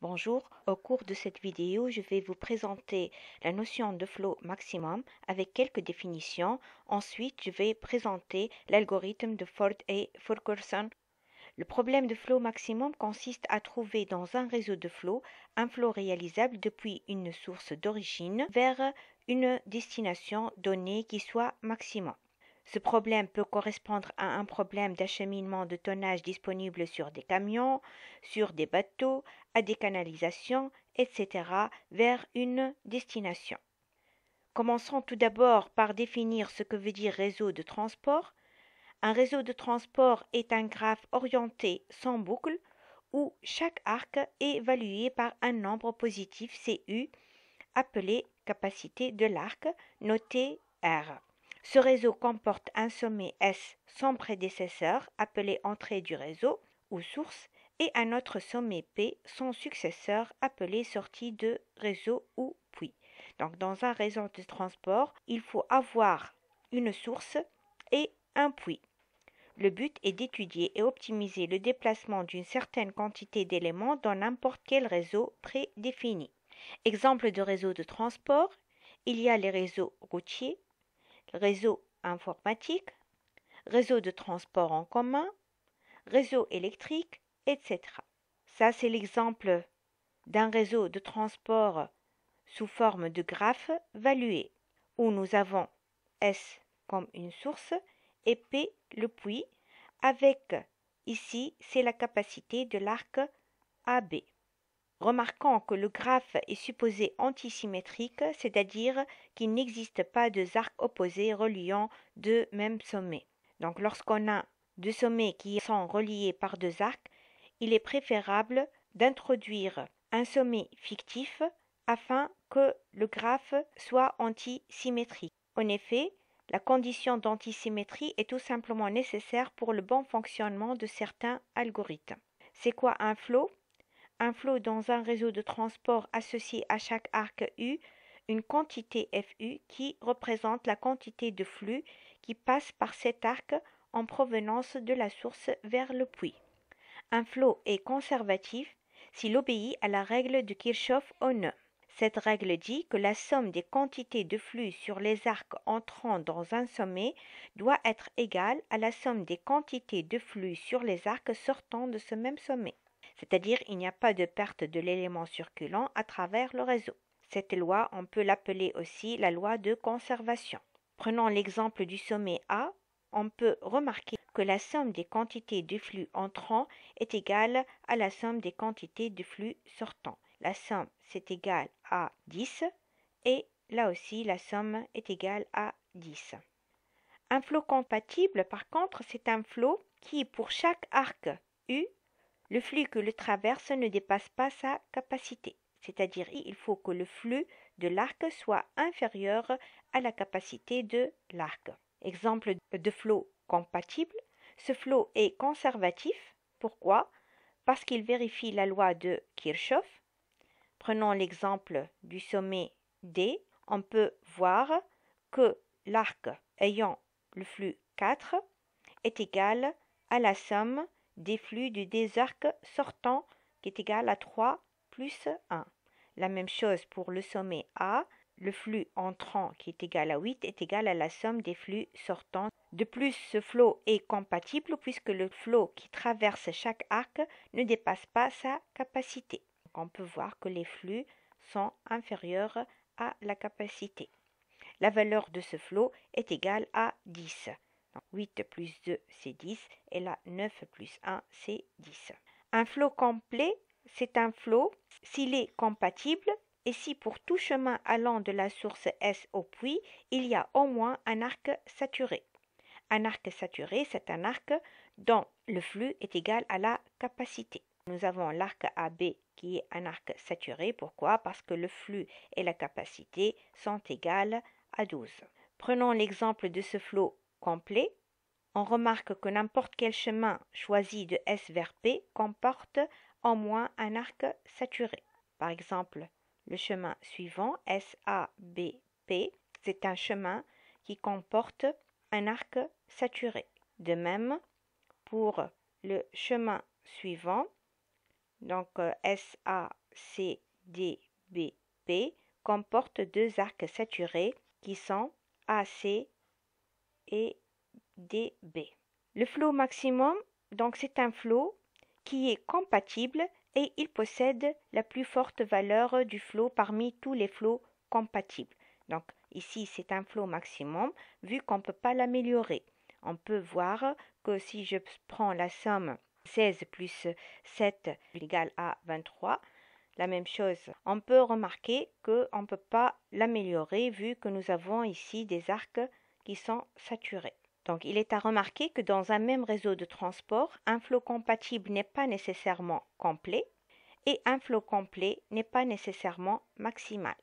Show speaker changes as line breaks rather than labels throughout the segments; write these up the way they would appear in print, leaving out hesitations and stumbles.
Bonjour, au cours de cette vidéo, je vais vous présenter la notion de flot maximum avec quelques définitions. Ensuite, je vais présenter l'algorithme de Ford et Fulkerson. Le problème de flot maximum consiste à trouver dans un réseau de flot un flot réalisable depuis une source d'origine vers une destination donnée qui soit maximum. Ce problème peut correspondre à un problème d'acheminement de tonnage disponible sur des camions, sur des bateaux, à des canalisations, etc. vers une destination. Commençons tout d'abord par définir ce que veut dire réseau de transport. Un réseau de transport est un graphe orienté sans boucle où chaque arc est évalué par un nombre positif CU appelé capacité de l'arc, noté R. Ce réseau comporte un sommet S sans prédécesseur, appelé entrée du réseau ou source, et un autre sommet P sans successeur, appelé sortie de réseau ou puits. Donc, dans un réseau de transport, il faut avoir une source et un puits. Le but est d'étudier et optimiser le déplacement d'une certaine quantité d'éléments dans n'importe quel réseau prédéfini. Exemple de réseau de transport, il y a les réseaux routiers, réseau informatique, réseau de transport en commun, réseau électrique, etc. Ça, c'est l'exemple d'un réseau de transport sous forme de graphe valué, où nous avons S comme une source et P le puits, avec ici, c'est la capacité de l'arc AB. Remarquons que le graphe est supposé antisymétrique, c'est-à-dire qu'il n'existe pas deux arcs opposés reliant deux mêmes sommets. Donc lorsqu'on a deux sommets qui sont reliés par deux arcs, il est préférable d'introduire un sommet fictif afin que le graphe soit antisymétrique. En effet, la condition d'antisymétrie est tout simplement nécessaire pour le bon fonctionnement de certains algorithmes. C'est quoi un flot? Un flot dans un réseau de transport associé à chaque arc U, une quantité FU qui représente la quantité de flux qui passe par cet arc en provenance de la source vers le puits. Un flot est conservatif s'il obéit à la règle de Kirchhoff-Ohne. Cette règle dit que la somme des quantités de flux sur les arcs entrant dans un sommet doit être égale à la somme des quantités de flux sur les arcs sortant de ce même sommet. C'est-à-dire il n'y a pas de perte de l'élément circulant à travers le réseau. Cette loi, on peut l'appeler aussi la loi de conservation. Prenons l'exemple du sommet A, on peut remarquer que la somme des quantités de flux entrants est égale à la somme des quantités de flux sortants. La somme, c'est égal à 10 et là aussi la somme est égale à 10. Un flot compatible, par contre, c'est un flot qui, pour chaque arc U, le flux que le traverse ne dépasse pas sa capacité, c'est-à-dire il faut que le flux de l'arc soit inférieur à la capacité de l'arc. Exemple de flot compatible, ce flot est conservatif. Pourquoi? Parce qu'il vérifie la loi de Kirchhoff. Prenons l'exemple du sommet D. On peut voir que l'arc ayant le flux 4 est égal à la somme des flux du des arcs sortants qui est égal à 3 plus 1. La même chose pour le sommet A, le flux entrant qui est égal à 8 est égal à la somme des flux sortants. De plus, ce flot est compatible puisque le flot qui traverse chaque arc ne dépasse pas sa capacité. Donc on peut voir que les flux sont inférieurs à la capacité. La valeur de ce flot est égale à 10. Donc 8 plus 2, c'est 10. Et là, 9 plus 1, c'est 10. Un flot complet, c'est un flot s'il est compatible et si pour tout chemin allant de la source S au puits, il y a au moins un arc saturé. Un arc saturé, c'est un arc dont le flux est égal à la capacité. Nous avons l'arc AB qui est un arc saturé. Pourquoi? Parce que le flux et la capacité sont égales à 12. Prenons l'exemple de ce flot complet. On remarque que n'importe quel chemin choisi de S vers P comporte au moins un arc saturé. Par exemple, le chemin suivant, SABP, c'est un chemin qui comporte un arc saturé. De même, pour le chemin suivant, donc CDBP comporte deux arcs saturés qui sont AC et DB. Le flow maximum, donc c'est un flow qui est compatible et il possède la plus forte valeur du flow parmi tous les flows compatibles. Donc ici c'est un flow maximum vu qu'on ne peut pas l'améliorer. On peut voir que si je prends la somme 16 plus 7 égale à 23, la même chose, on peut remarquer qu'on ne peut pas l'améliorer vu que nous avons ici des arcs qui sont saturés. Donc, il est à remarquer que dans un même réseau de transport, un flot compatible n'est pas nécessairement complet et un flot complet n'est pas nécessairement maximal.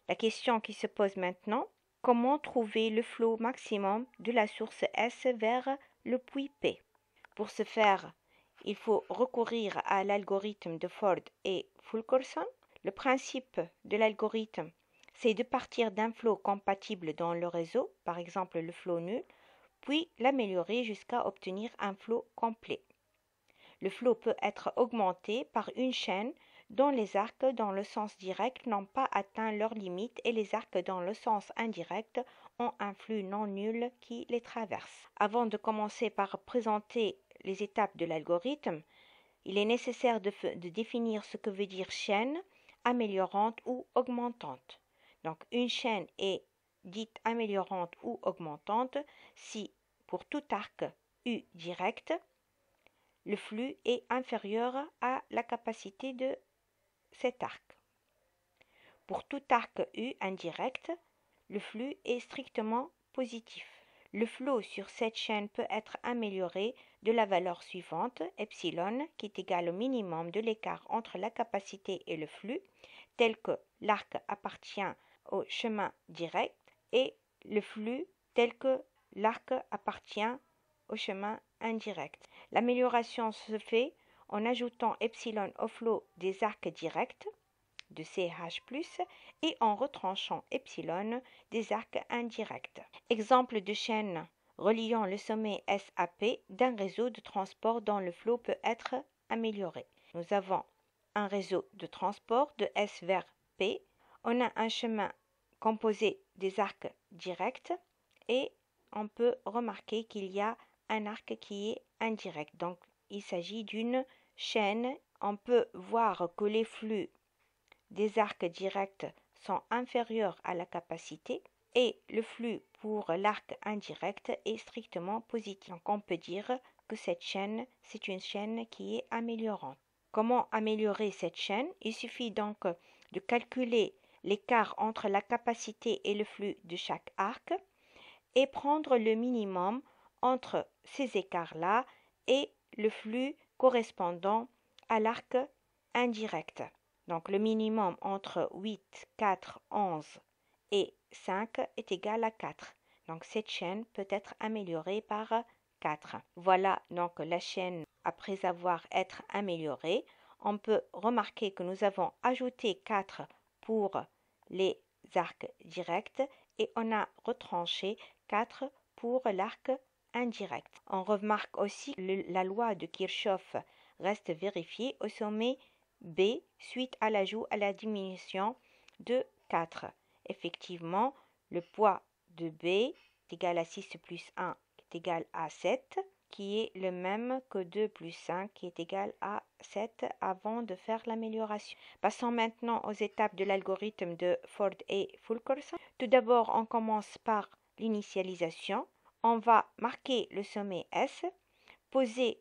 La question qui se pose maintenant, comment trouver le flot maximum de la source S vers le puits P? Pour ce faire, il faut recourir à l'algorithme de Ford et Fulkerson. Le principe de l'algorithme, c'est de partir d'un flot compatible dans le réseau, par exemple le flot nul, puis l'améliorer jusqu'à obtenir un flot complet. Le flot peut être augmenté par une chaîne dont les arcs dans le sens direct n'ont pas atteint leur limite et les arcs dans le sens indirect ont un flux non nul qui les traverse. Avant de commencer par présenter les étapes de l'algorithme, il est nécessaire de définir ce que veut dire chaîne améliorante ou augmentante. Donc une chaîne est dite améliorante ou augmentante si pour tout arc U direct, le flux est inférieur à la capacité de cet arc. Pour tout arc U indirect, le flux est strictement positif. Le flot sur cette chaîne peut être amélioré de la valeur suivante, epsilon, qui est égal au minimum de l'écart entre la capacité et le flux, tel que l'arc appartient au chemin direct et le flux tel que l'arc appartient au chemin indirect. L'amélioration se fait en ajoutant epsilon au flot des arcs directs de CH+, et en retranchant epsilon des arcs indirects. Exemple de chaîne reliant le sommet S à P d'un réseau de transport dont le flot peut être amélioré. Nous avons un réseau de transport de S vers P. On a un chemin composé des arcs directs et on peut remarquer qu'il y a un arc qui est indirect. Donc, il s'agit d'une chaîne. On peut voir que les flux des arcs directs sont inférieurs à la capacité et le flux pour l'arc indirect est strictement positif. Donc, on peut dire que cette chaîne, c'est une chaîne qui est améliorante. Comment améliorer cette chaîne? Il suffit donc de calculer l'écart entre la capacité et le flux de chaque arc et prendre le minimum entre ces écarts-là et le flux correspondant à l'arc indirect. Donc le minimum entre 8, 4, 11 et 5 est égal à 4. Donc cette chaîne peut être améliorée par 4. Voilà donc la chaîne après avoir été améliorée. On peut remarquer que nous avons ajouté 4 pour les arcs directs et on a retranché 4 pour l'arc indirect. On remarque aussi que la loi de Kirchhoff reste vérifiée au sommet B suite à l'ajout à la diminution de 4. Effectivement, le poids de B est égal à 6 plus 1 qui est égal à 7, qui est le même que 2 plus 5 qui est égal à 7 avant de faire l'amélioration. Passons maintenant aux étapes de l'algorithme de Ford et Fulkerson. Tout d'abord, on commence par l'initialisation. On va marquer le sommet S, poser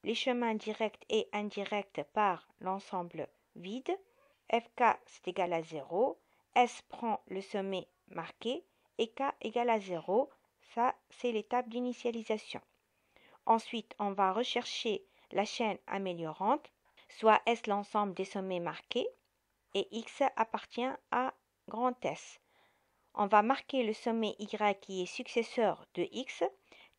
les chemins directs et indirects par l'ensemble vide. Fk c'est égal à 0. S prend le sommet marqué et K égale à 0. Ça, c'est l'étape d'initialisation. Ensuite, on va rechercher la chaîne améliorante, soit S l'ensemble des sommets marqués et X appartient à grand S. On va marquer le sommet Y qui est successeur de X,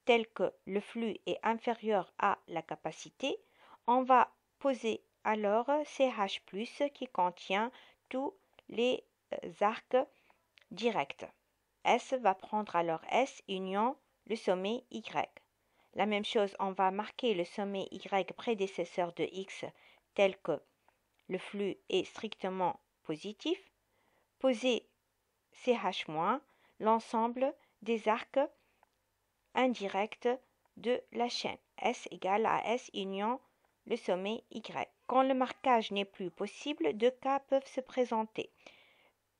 tel que le flux est inférieur à la capacité. On va poser alors CH+, qui contient tous les arcs directs. S va prendre alors S union le sommet Y. La même chose, on va marquer le sommet Y prédécesseur de X, tel que le flux est strictement positif, posez CH- l'ensemble des arcs indirects de la chaîne. S égale à S union le sommet Y. Quand le marquage n'est plus possible, deux cas peuvent se présenter.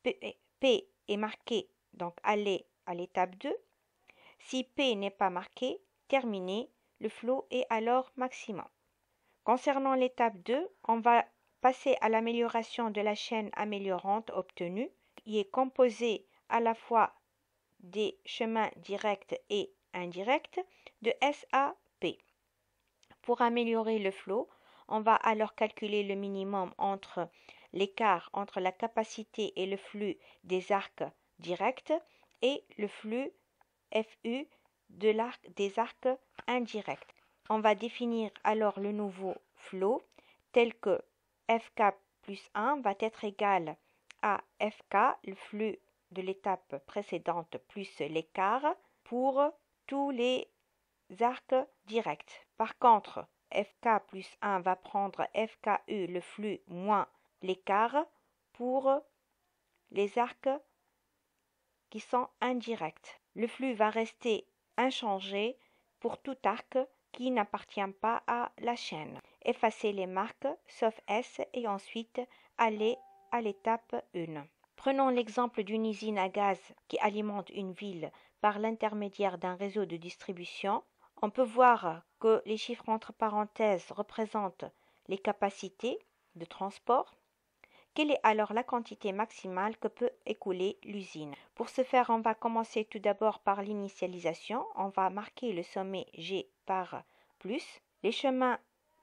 P est marqué, donc aller à l'étape 2. Si P n'est pas marqué, terminé, le flot est alors maximum. Concernant l'étape 2, on va passer à l'amélioration de la chaîne améliorante obtenue, qui est composée à la fois des chemins directs et indirects de S à P. Pour améliorer le flot, on va alors calculer le minimum entre l'écart entre la capacité et le flux des arcs directs et le flux FU des arcs indirects. On va définir alors le nouveau flot tel que FK plus 1 va être égal à FK, le flux de l'étape précédente plus l'écart pour tous les arcs directs. Par contre, FK plus 1 va prendre FKU, le flux, moins l'écart pour les arcs qui sont indirects. Le flux va rester inchangé pour tout arc qui n'appartient pas à la chaîne. Effacez les marques sauf S et ensuite aller à l'étape 1. Prenons l'exemple d'une usine à gaz qui alimente une ville par l'intermédiaire d'un réseau de distribution. On peut voir que les chiffres entre parenthèses représentent les capacités de transport. Quelle est alors la quantité maximale que peut écouler l'usine? Pour ce faire, on va commencer tout d'abord par l'initialisation. On va marquer le sommet G par plus. Les chemins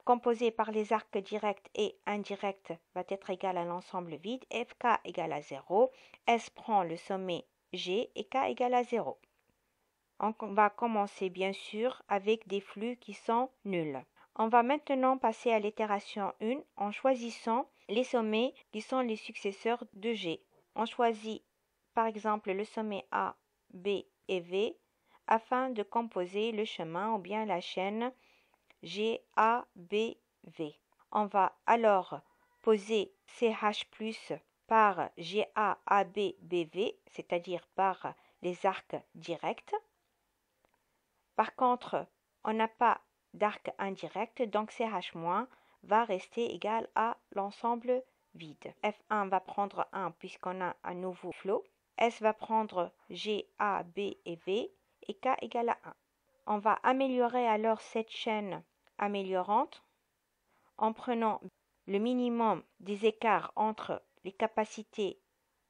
composés par les arcs directs et indirects va être égal à l'ensemble vide. Fk égale à 0. S prend le sommet G et K égale à 0. On va commencer bien sûr avec des flux qui sont nuls. On va maintenant passer à l'itération 1 en choisissant les sommets qui sont les successeurs de G. On choisit par exemple le sommet A, B et V afin de composer le chemin ou bien la chaîne G, A, B, V. On va alors poser CH+ par GA, AB, BV, c'est-à-dire par les arcs directs. Par contre, on n'a pas d'arc indirect, donc CH- va rester égal à l'ensemble vide. F1 va prendre 1 puisqu'on a un nouveau flot. S va prendre G, A, B et V et K égale à 1. On va améliorer alors cette chaîne améliorante en prenant le minimum des écarts entre les capacités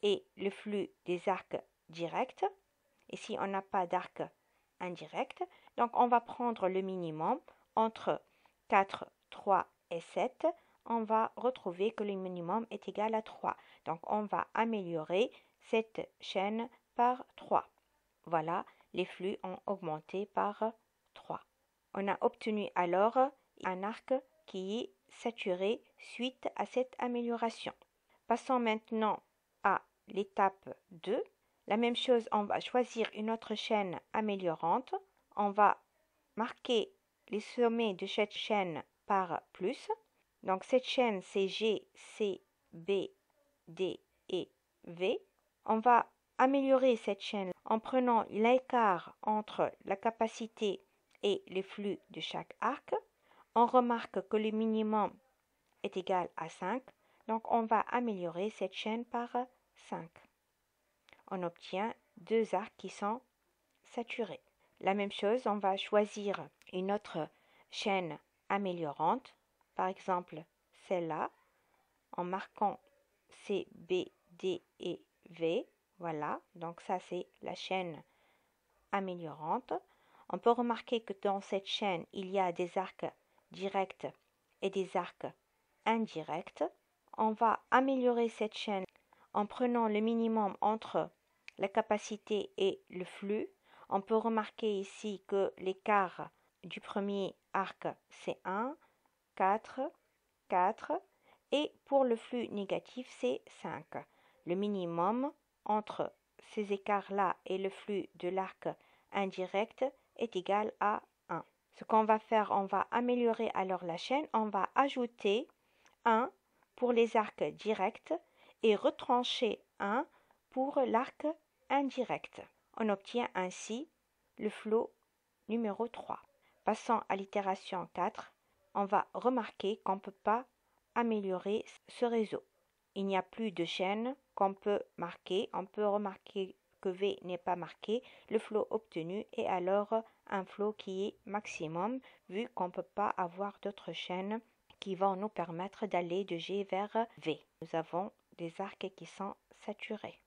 et le flux des arcs directs. Ici, on n'a pas d'arc indirect. Donc, on va prendre le minimum entre 4, 3 et 7. On va retrouver que le minimum est égal à 3. Donc, on va améliorer cette chaîne par 3. Voilà, les flux ont augmenté par 3. On a obtenu alors un arc qui est saturé suite à cette amélioration. Passons maintenant à l'étape 2. La même chose, on va choisir une autre chaîne améliorante. On va marquer les sommets de cette chaîne par plus. Donc cette chaîne, c'est G, C, B, D et V. On va améliorer cette chaîne en prenant l'écart entre la capacité et les flux de chaque arc. On remarque que le minimum est égal à 5. Donc on va améliorer cette chaîne par 5. On obtient deux arcs qui sont saturés. La même chose, on va choisir une autre chaîne améliorante, par exemple celle-là, en marquant C, B, D et V. Voilà, donc ça c'est la chaîne améliorante. On peut remarquer que dans cette chaîne, il y a des arcs directs et des arcs indirects. On va améliorer cette chaîne en prenant le minimum entre la capacité et le flux. On peut remarquer ici que l'écart du premier arc c'est 1, 4, 4 et pour le flux négatif c'est 5. Le minimum entre ces écarts-là et le flux de l'arc indirect est égal à 1. Ce qu'on va faire, on va améliorer alors la chaîne, on va ajouter 1 pour les arcs directs et retrancher 1 pour l'arc indirect. On obtient ainsi le flot numéro 3. Passons à l'itération 4, on va remarquer qu'on ne peut pas améliorer ce réseau. Il n'y a plus de chaîne qu'on peut marquer. On peut remarquer que V n'est pas marqué. Le flot obtenu est alors un flot qui est maximum vu qu'on ne peut pas avoir d'autres chaînes qui vont nous permettre d'aller de G vers V. Nous avons des arcs qui sont saturés.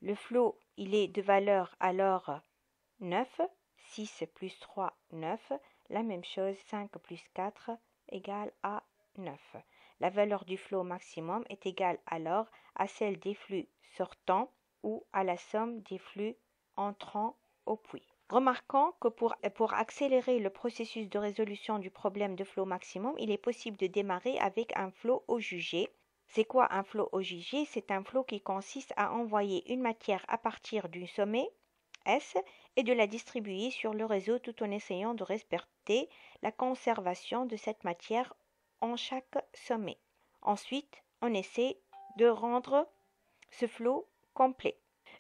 Le flot, il est de valeur alors 9. 6 plus 3, 9. La même chose, 5 plus 4 égale à 9. La valeur du flot maximum est égale alors à celle des flux sortants ou à la somme des flux entrant au puits. Remarquons que pour accélérer le processus de résolution du problème de flot maximum, il est possible de démarrer avec un flot au jugé. C'est quoi un flot au jugé? C'est un flot qui consiste à envoyer une matière à partir du sommet S et de la distribuer sur le réseau tout en essayant de respecter la conservation de cette matière en chaque sommet. Ensuite, on essaie de rendre ce flot complet.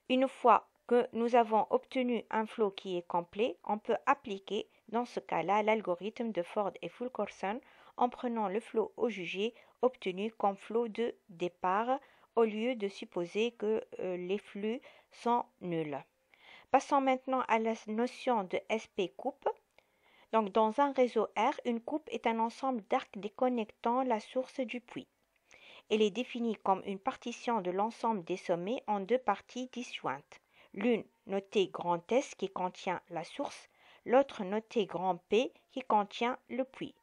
Une fois que nous avons obtenu un flot qui est complet, on peut appliquer dans ce cas-là l'algorithme de Ford et Fulkerson en prenant le flot au jugé obtenu comme flot de départ au lieu de supposer que les flux sont nuls. Passons maintenant à la notion de SP coupe. Donc, dans un réseau R, une coupe est un ensemble d'arcs déconnectant la source du puits. Elle est définie comme une partition de l'ensemble des sommets en deux parties disjointes. L'une notée grand S qui contient la source, l'autre notée grand P qui contient le puits.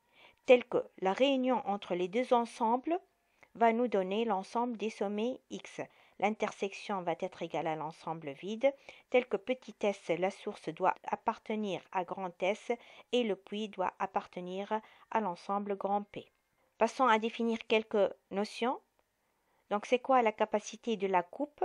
Telle que la réunion entre les deux ensembles va nous donner l'ensemble des sommets X. L'intersection va être égale à l'ensemble vide, tel que petit s, la source doit appartenir à grand S et le puits doit appartenir à l'ensemble grand P. Passons à définir quelques notions. Donc, c'est quoi la capacité de la coupe?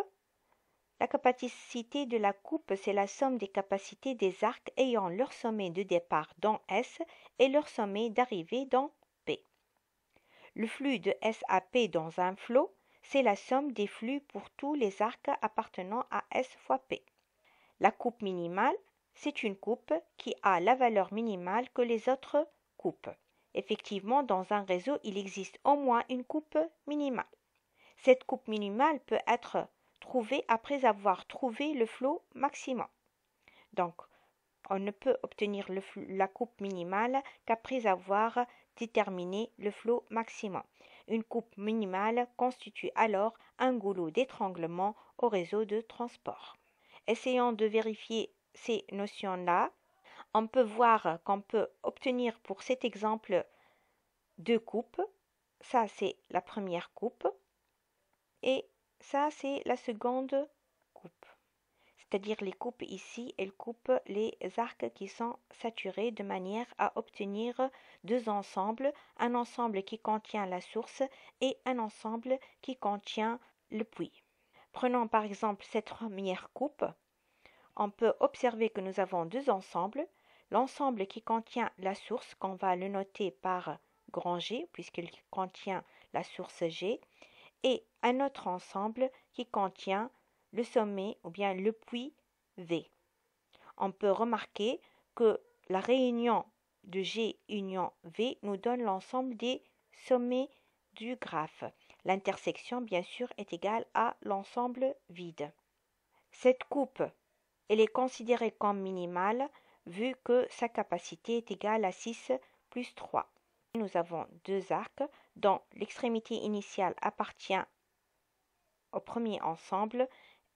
La capacité de la coupe, c'est la somme des capacités des arcs ayant leur sommet de départ dans S et leur sommet d'arrivée dans P. Le flux de S à P dans un flot, c'est la somme des flux pour tous les arcs appartenant à S fois P. La coupe minimale, c'est une coupe qui a la valeur minimale que les autres coupes. Effectivement, dans un réseau, il existe au moins une coupe minimale. Cette coupe minimale peut être trouvée après avoir trouvé le flot maximum. Donc, on ne peut obtenir la coupe minimale qu'après avoir déterminé le flot maximum. Une coupe minimale constitue alors un goulot d'étranglement au réseau de transport. Essayons de vérifier ces notions-là. On peut voir qu'on peut obtenir pour cet exemple deux coupes. Ça, c'est la première coupe. Et ça, c'est la seconde coupe. C'est-à-dire les coupes ici, elles coupent les arcs qui sont saturés de manière à obtenir deux ensembles, un ensemble qui contient la source et un ensemble qui contient le puits. Prenons par exemple cette première coupe. On peut observer que nous avons deux ensembles. L'ensemble qui contient la source, qu'on va le noter par grand G, puisqu'il contient la source G, et un autre ensemble qui contient le sommet ou bien le puits V. On peut remarquer que la réunion de G union V nous donne l'ensemble des sommets du graphe. L'intersection, bien sûr, est égale à l'ensemble vide. Cette coupe, elle est considérée comme minimale vu que sa capacité est égale à 6 plus 3. Nous avons deux arcs dont l'extrémité initiale appartient au premier ensemble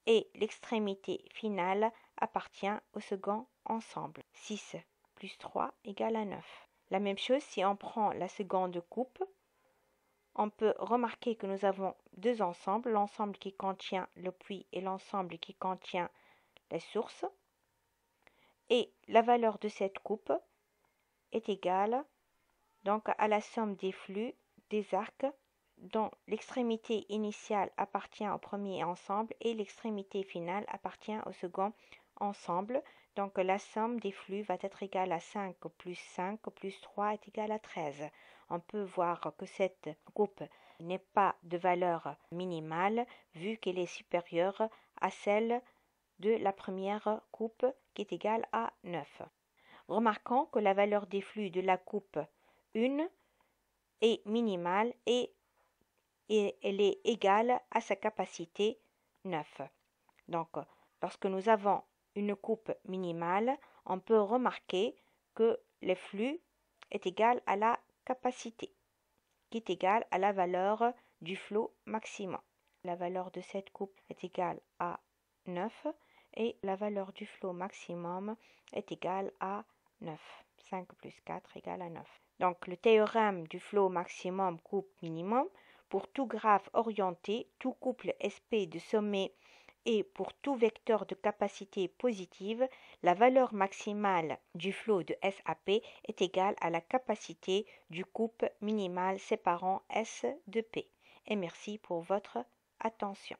et l'extrémité finale appartient au second ensemble. 6 plus 3 égale à 9. La même chose si on prend la seconde coupe, on peut remarquer que nous avons deux ensembles, l'ensemble qui contient le puits et l'ensemble qui contient la source. Et la valeur de cette coupe est égale donc à la somme des flux des arcs dont l'extrémité initiale appartient au premier ensemble et l'extrémité finale appartient au second ensemble. Donc la somme des flux va être égale à 5 plus 3 est égale à 13. On peut voir que cette coupe n'est pas de valeur minimale vu qu'elle est supérieure à celle de la première coupe qui est égale à 9. Remarquons que la valeur des flux de la coupe 1 est minimale et elle est égale à sa capacité 9. Donc, lorsque nous avons une coupe minimale, on peut remarquer que le flux est égal à la capacité, qui est égale à la valeur du flot maximum. La valeur de cette coupe est égale à 9 et la valeur du flot maximum est égale à 9. 5 plus 4 égale à 9. Donc, le théorème du flot maximum coupe minimum, pour tout graphe orienté, tout couple SP de sommet et pour tout vecteur de capacité positive, la valeur maximale du flot de SAP est égale à la capacité du couple minimal séparant S de P. Et merci pour votre attention.